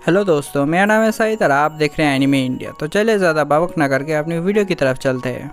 Hello दोस्तों, मेरा नाम है साहिद और आप देख रहे हैं एनिमे इंडिया। तो चलिए ज़्यादा बवक ना करके अपनी वीडियो की तरफ चलते हैं।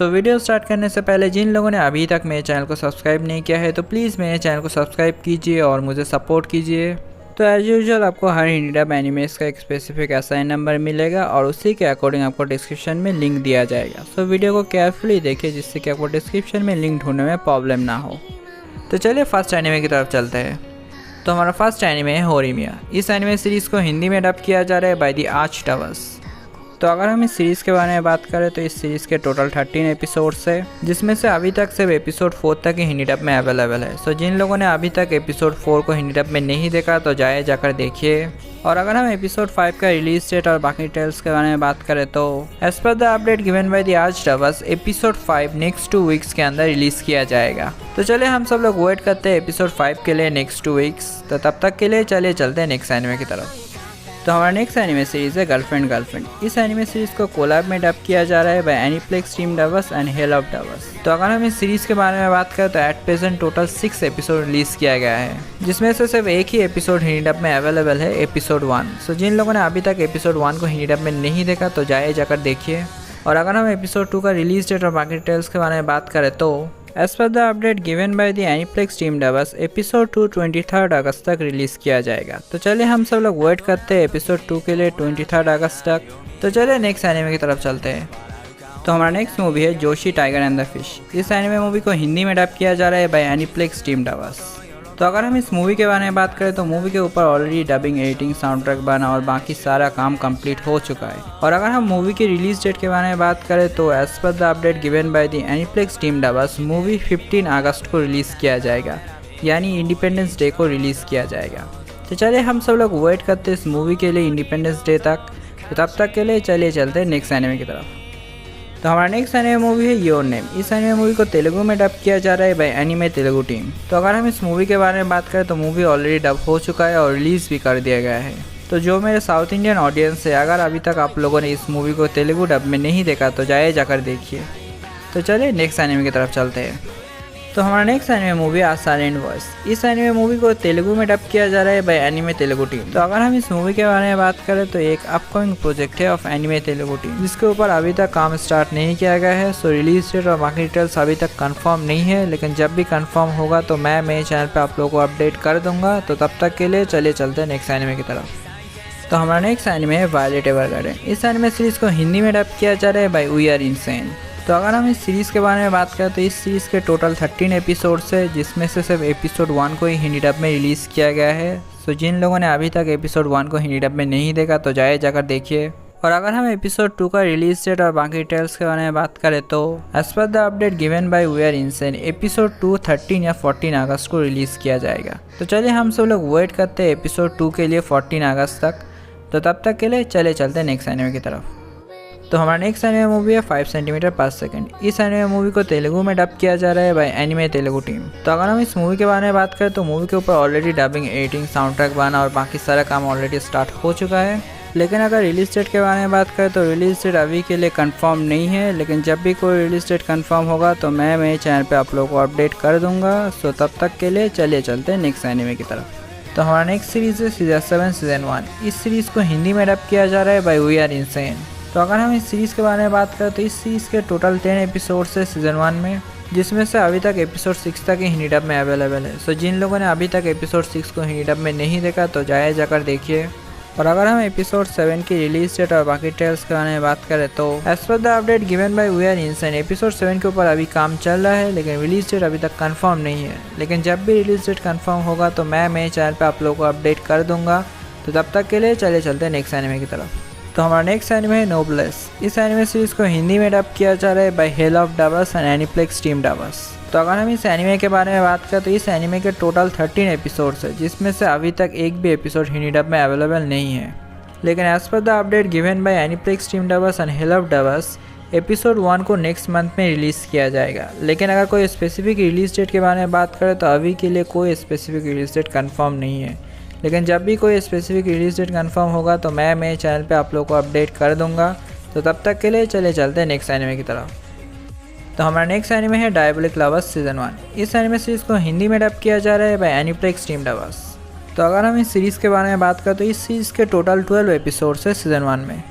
वीडियो स्टार्ट करने से पहले जिन लोगों ने अभी तक मेरे चैनल को सब्सक्राइब नहीं किया है तो प्लीज़ मेरे चैनल को सब्सक्राइब कीजिए और मुझे सपोर्ट कीजिए। तो एज यूजुअल आपको हर हिंदी डब एनिमेस का एक स्पेसिफिक असाइन नंबर मिलेगा और उसी के अकॉर्डिंग आपको डिस्क्रिप्शन में लिंक दिया जाएगा। वीडियो को केयरफुली देखिए जिससे कि आपको डिस्क्रिप्शन में लिंक ढूंढने में प्रॉब्लम ना हो। तो चलिए फर्स्ट एनिमे की तरफ चलते हैं। तो हमारा फर्स्ट एनिमे है होरीमिया। इस एनिमे सीरीज़ को हिंदी में डब किया जा रहा है बाय द आर्च टवर्स। तो अगर हम इस सीरीज़ के बारे में बात करें तो इस सीरीज़ के टोटल 13 एपिसोड्स है, जिसमें से अभी तक सिर्फ एपिसोड 4 तक ही हिंदी डब में अवेलेबल है। जिन लोगों ने अभी तक एपिसोड 4 को हिंदी डब में नहीं देखा तो जाकर देखिए। और अगर हम एपिसोड 5 का रिलीज डेट और बाकी डिटेल्स के बारे में बात करें तो एज पर the update given by the आर्च टवर्स एपिसोड 5 नेक्स्ट 2 वीक्स के अंदर रिलीज किया जाएगा। तो चलिए हम सब लोग वेट करते हैं एपिसोड 5 के लिए नेक्स्ट 2 वीक्स। तो तब तक के लिए चलिए चलते हैं नेक्स्ट एनिमे की तरफ। तो हमारा नेक्स्ट एनिमे सीरीज है गर्लफ्रेंड। इस एनिमे सीरीज को कोलैब में डब किया जा रहा है by Aniplex team dubbers and Hell of Dubbers. तो अगर हम इस सीरीज के बारे में बात करें तो at present total 6 episode release किया गया है, जिसमें से सिर्फ एक ही एपिसोड हिंदी डब में अवेलेबल है, एपिसोड 1। जिन लोगों ने अभी तक एपिसोड 1 को हिंदी डब में नहीं देखा तो जाकर देखिए। और अगर हम एपिसोड 2 का रिलीज डेट और बाकी डिटेल्स के बारे में बात करें तो एज पर the update given by the Aniplex team dubbers episode 2 23 अगस्त तक रिलीज किया जाएगा। तो चलिए हम सब लोग वेट करते हैं एपिसोड 2 के लिए 23 अगस्त तक। तो चलिए नेक्स्ट एनिमे की तरफ चलते हैं। तो हमारा नेक्स्ट मूवी है Joshi tiger and the fish. इस एनिमे मूवी को हिंदी में डब किया जा रहा है बाय एनीप्लेक्स टीम डबर्स। तो अगर हम इस मूवी के बारे में बात करें तो मूवी के ऊपर already dubbing, editing, sound track बना और बाकी सारा काम कंप्लीट हो चुका है। और अगर हम मूवी की रिलीज डेट के बारे में बात करें तो एज पर the update given by the Aniplex team dubbers movie 15 अगस्त को रिलीज़ किया जाएगा, यानी इंडिपेंडेंस डे को रिलीज़ किया जाएगा। तो चलिए हम सब लोग वेट करते हैं इस मूवी के लिए इंडिपेंडेंस डे तक। तो तब तक के लिए चलिए चलते हैं नेक्स्ट एनिमे की तरफ। तो हमारा नेक्स्ट एनिमे मूवी है योर नेम। इस एनिमे मूवी को तेलुगु में डब किया जा रहा है बाय एनिमे तेलुगु टीम। तो अगर हम इस मूवी के बारे में बात करें तो मूवी ऑलरेडी डब हो चुका है और रिलीज़ भी कर दिया गया है। तो जो मेरे साउथ इंडियन ऑडियंस है, अगर अभी तक आप लोगों ने इस मूवी को तेलुगु डब में नहीं देखा तो जाकर देखिए। तो चलिए नेक्स्ट एनिमे की तरफ चलते हैं। तो हमारा नेक्स्ट एनिमे मूवी है साइलेंट वॉइस। इस एनिमे मूवी को तेलुगु में डब किया जा रहा है बाय एनिमे तेलुगु टीम। तो अगर हम इस मूवी के बारे में बात करें तो एक अपकमिंग प्रोजेक्ट है ऑफ एनिमे तेलुगु टीम, जिसके ऊपर अभी तक काम स्टार्ट नहीं किया गया है। रिलीज डेट और बाकी डिटेल्स अभी तक कंफर्म नहीं है, लेकिन जब भी कंफर्म होगा तो मैं मेरे चैनल पर आप लोगों को अपडेट कर दूंगा। तो तब तक के लिए चलिए चलते हैं नेक्स्ट एनिमे की तरफ। तो हमारा नेक्स्ट एनिमे है वायलेट एवरगार्डन। इस एनिमे सीरीज को हिंदी में डब किया जा रहा है बाय वी आर इनसेन। तो अगर हम इस सीरीज़ के बारे में बात करें तो इस सीरीज़ के टोटल 13 एपिसोड्स है, जिसमें से सिर्फ एपिसोड 1 को ही हिंदी डब में रिलीज़ किया गया है। जिन लोगों ने अभी तक एपिसोड 1 को हिंदी डब में नहीं देखा तो जाकर देखिए। और अगर हम एपिसोड 2 का रिलीज डेट और बाकी डिटेल्स के बारे में बात करें तो एज पर the update given by we are insane episode 2 13 या 14 अगस्त को रिलीज़ किया जाएगा। तो चलिए हम सब लोग वेट करते हैं एपिसोड 2 के लिए 14 अगस्त तक। तो तब तक के लिए चले चलते हैं नेक्स्ट एनिमे की तरफ। तो हमारा नेक्स्ट एनिमे मूवी है 5 सेंटीमीटर पर सेकंड। इस एनिमे मूवी को तेलुगु में डब किया जा रहा है बाय एनिमे तेलुगु टीम। तो अगर हम इस मूवी के बारे में बात करें तो मूवी के ऊपर already dubbing, editing, sound track बना और बाकी सारा काम ऑलरेडी स्टार्ट हो चुका है। लेकिन अगर रिलीज डेट के बारे में बात करें तो रिलीज डेट अभी के लिए कंफर्म नहीं है, लेकिन जब भी कोई रिलीज डेट कंफर्म होगा तो मैं मेरे चैनल पर आप लोगों को अपडेट कर दूंगा। तब तक के लिए चलिए चलते हैं नेक्स्ट एनिमे की तरफ। तो हमारा नेक्स्ट सीरीज़ है सीजन 7 सीजन 1। इस सीरीज़ को हिंदी में डब किया जा रहा है बाय वी आर इनसेन। तो अगर हम इस सीरीज़ के बारे में बात करें तो इस सीरीज़ के टोटल 10 एपिसोड्स है सीजन 1 में, जिसमें से अभी तक एपिसोड 6 तक ही हिंदी डब में अवेलेबल है। जिन लोगों ने अभी तक एपिसोड 6 को हिंदी डब में नहीं देखा तो जाकर देखिए। और अगर हम एपिसोड 7 की रिलीज डेट और बाकी डिटेल्स के बारे में बात करें तो एज पर the update given by we are insane episode 7 के ऊपर अभी काम चल रहा है, लेकिन रिलीज डेट अभी तक कंफर्म नहीं है। लेकिन जब भी रिलीज डेट कंफर्म होगा तो मैं मेरे चैनल पर आप लोगों को अपडेट कर दूंगा। तो तब तक के लिए चले चलते हैं नेक्स्ट एनिमे की तरफ। तो हमारा नेक्स्ट एनिमे है नोबलेस। इस एनिमे सीरीज को हिंदी में डब किया जा रहा है by Hell of Dubbers and Aniplex team dubbers. तो अगर हम इस एनिमे के बारे में बात करें तो इस एनिमे के टोटल 13 एपिसोड्स है, जिसमें से अभी तक एक भी एपिसोड हिंदी डब में अवेलेबल नहीं है। लेकिन एज पर the update given by Aniplex team dubbers and Hell of Dubbers episode 1 को नेक्स्ट मंथ में रिलीज़ किया जाएगा। लेकिन अगर कोई स्पेसिफिक रिलीज़ डेट के बारे में बात करें तो अभी के लिए कोई स्पेसिफिक रिलीज़ डेट कंफर्म नहीं है। लेकिन जब भी कोई स्पेसिफिक रिलीज़ डेट कंफर्म होगा तो मैं मेरे चैनल पे आप लोगों को अपडेट कर दूंगा। तो तब तक के लिए चले चलते हैं नेक्स्ट एनिमे की तरफ। तो हमारा नेक्स्ट एनिमे है डायबोलिक लवर्स सीज़न 1। इस एनिमे सीरीज़ को हिंदी में डब किया जा रहा है बाय एनीप्लेक्स टीम लवर्स। तो अगर हम इस सीरीज़ के बारे में बात करें तो इस सीरीज़ के टोटल 12 एपिसोड्स है सीज़न 1 में,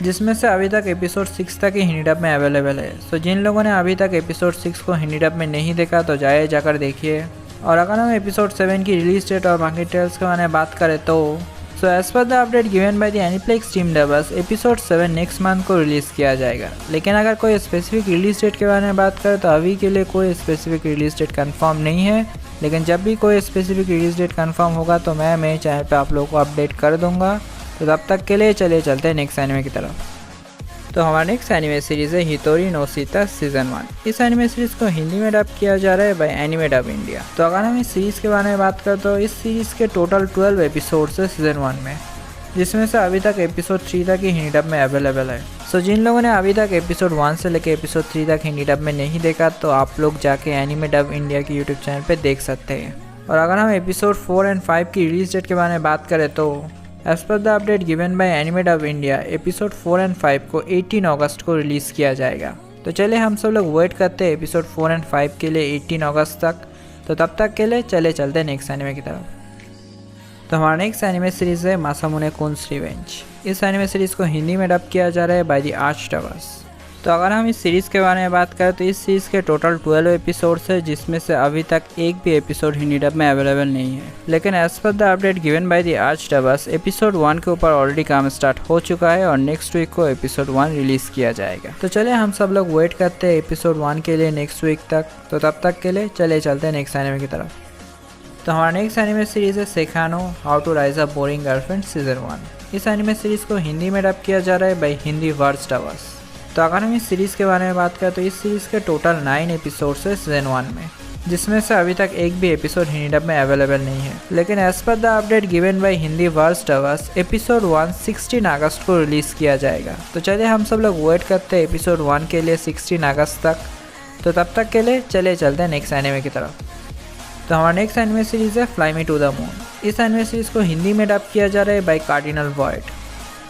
जिसमें से अभी तक एपिसोड 6 तक ही हिंदी डब में अवेलेबल है। सो जिन लोगों ने अभी तक एपिसोड 6 को हिंदी डब में नहीं देखा तो जाकर देखिए। और अगर हम एपिसोड 7 की रिलीज डेट और बाकी डिटेल्स के बारे में बात करें तो एज पर the update given by the Aniplex team lovers episode 7 next month को रिलीज़ किया जाएगा। लेकिन अगर कोई स्पेसिफिक रिलीज डेट के बारे में बात करें तो अभी के लिए कोई स्पेसिफिक रिलीज डेट कंफर्म नहीं है। लेकिन जब भी कोई स्पेसिफिक रिलीज डेट कंफर्म होगा तो मैं मेरे चैनल पे आप लोगों को अपडेट कर दूंगा। तो तब तक के लिए चले चलते हैं नेक्स्ट एनिमे की तरफ। तो हमारा नेक्स्ट एनिमे सीरीज़ है हितोरी नो सीता सीज़न 1। इस एनिमे सीरीज़ को हिंदी में डब किया जा रहा है बाय एनिमे डब इंडिया। तो अगर हम इस सीरीज़ के बारे में बात करें तो इस सीरीज़ के टोटल 12 एपिसोड्स है सीज़न 1 में, जिसमें से अभी तक एपिसोड 3 तक ही हिंदी डब में अवेलेबल है। सो जिन लोगों ने अभी तक एपिसोड 1 से लेकर एपिसोड 3 तक हिंदी डब में नहीं देखा तो आप लोग जाके एनिमे डब इंडिया की यूट्यूब चैनल पर देख सकते हैं। और अगर हम एपिसोड 4 और 5 की रिलीज डेट के बारे में बात करें तो एज पर the update given by anime dub India episode 4 और 5 को 18 अगस्त को रिलीज़ किया जाएगा। तो चलिए हम सब लोग वेट करते हैं एपिसोड 4 और 5 के लिए 18 अगस्त तक। तो तब तक के लिए चले चलते हैं नेक्स्ट एनिमे की तरफ। तो हमारा नेक्स्ट एनिमे सीरीज़ है मासामुने कुन्स रिवेंज। इस एनिमे सीरीज़ को हिंदी में डब किया जा रहा है बाय द आर्च टवर्स। तो अगर हम इस सीरीज़ के बारे में बात करें तो इस सीरीज़ के टोटल 12 एपिसोड्स है, जिसमें से अभी तक एक भी एपिसोड हिंदी डब में अवेलेबल नहीं है। लेकिन एज पर the update given by the आर्च टवर्स एपिसोड 1 के ऊपर ऑलरेडी काम स्टार्ट हो चुका है और नेक्स्ट वीक को एपिसोड 1 रिलीज़ किया जाएगा। तो चलिए हम सब लोग वेट करते हैं एपिसोड 1 के लिए नेक्स्ट वीक तक। तो तब तक के लिए चले चलते हैं नेक्स्ट एनिमे की तरफ। तो हमारा नेक्स्ट एनिमे सीरीज़ है Saekano how to raise a boring girlfriend season 1। इस एनिमे सीरीज़ को हिंदी में डब किया जा रहा है बाय हिंदी वर्ड्स टवर्स। तो अगर हम इस सीरीज़ के बारे में बात करें तो इस सीरीज़ के टोटल 9 एपिसोड्स है सीज़न 1 में, जिसमें से अभी तक एक भी एपिसोड हिंदी डब में अवेलेबल नहीं है। लेकिन एज पर the update given by Hindi words टवर्स एपिसोड 1 16 अगस्त को रिलीज़ किया जाएगा। तो चलिए हम सब लोग वेट करते हैं एपिसोड 1 के लिए 16 अगस्त तक। तो तब तक के लिए चले चलते हैं नेक्स्ट एनिमे की तरफ। तो हमारा नेक्स्ट एनिमे सीरीज़ है fly me to the moon. इस एनिमे सीरीज़ को हिंदी में डब किया जा रहा है बाय कार्डिनल वॉइड।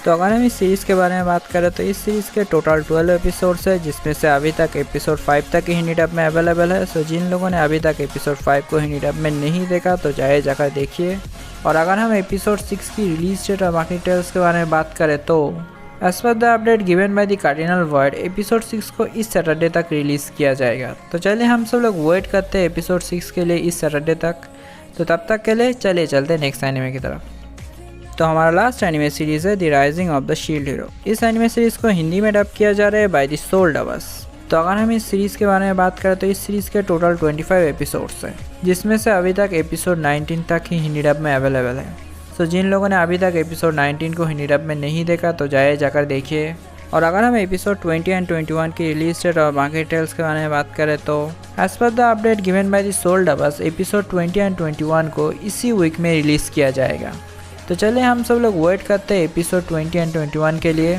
तो अगर हम इस सीरीज़ के बारे में बात करें तो इस सीरीज़ के टोटल 12 एपिसोड्स है, जिसमें से अभी तक एपिसोड 5 तक ही हिंदी डब में अवेलेबल है। सो जिन लोगों ने अभी तक एपिसोड 5 को हिंदी डब में नहीं देखा तो जाकर देखिए। और अगर हम एपिसोड 6 की रिलीज डेट और बाकी डिटेल्स के बारे में बात करें तो एज पर the update given by the cardinal void episode 6 को इस सैटरडे तक रिलीज़ किया जाएगा। तो चलिए हम सब लोग वेट करते हैं एपिसोड 6 के लिए इस सैटरडे तक। तो तब तक के लिए चले चलते हैं नेक्स्ट एनिमे की तरफ। तो हमारा लास्ट एनिमे सीरीज़ है the rising of the shield hero. इस एनिमे सीरीज़ को हिंदी में डब किया जा रहा है बाय द सोल डवर्स। तो अगर हम इस सीरीज़ के बारे में बात करें तो इस सीरीज़ के टोटल 25 एपिसोड्स हैं, जिसमें से अभी तक एपिसोड 19 तक ही हिंदी डब में अवेलेबल है। सो जिन लोगों ने अभी तक एपिसोड 19 को हिंदी डब में नहीं देखा तो जाकर देखिए। और अगर हम एपिसोड 20 और 21 की रिलीज डेट और बाकी डिटेल्स के बारे में बात करें तो एज पर the update given by the Soul Dubbers episode 20 और 21 को इसी वीक में रिलीज़ किया जाएगा। तो चलिए हम सब लोग वेट करते हैं एपिसोड 20 और 21 के लिए।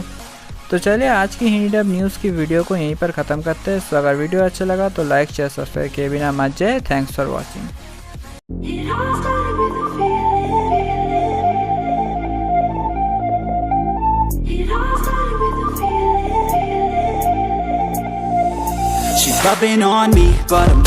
तो चलिए आज की हिंदी डब न्यूज़ की वीडियो को यहीं पर ख़त्म करते हैं। सो अगर वीडियो अच्छा लगा तो लाइक शेयर सब्सक्राइब किए बिना मत जाए। Thanks for watching. She's rubbing on me, but I'm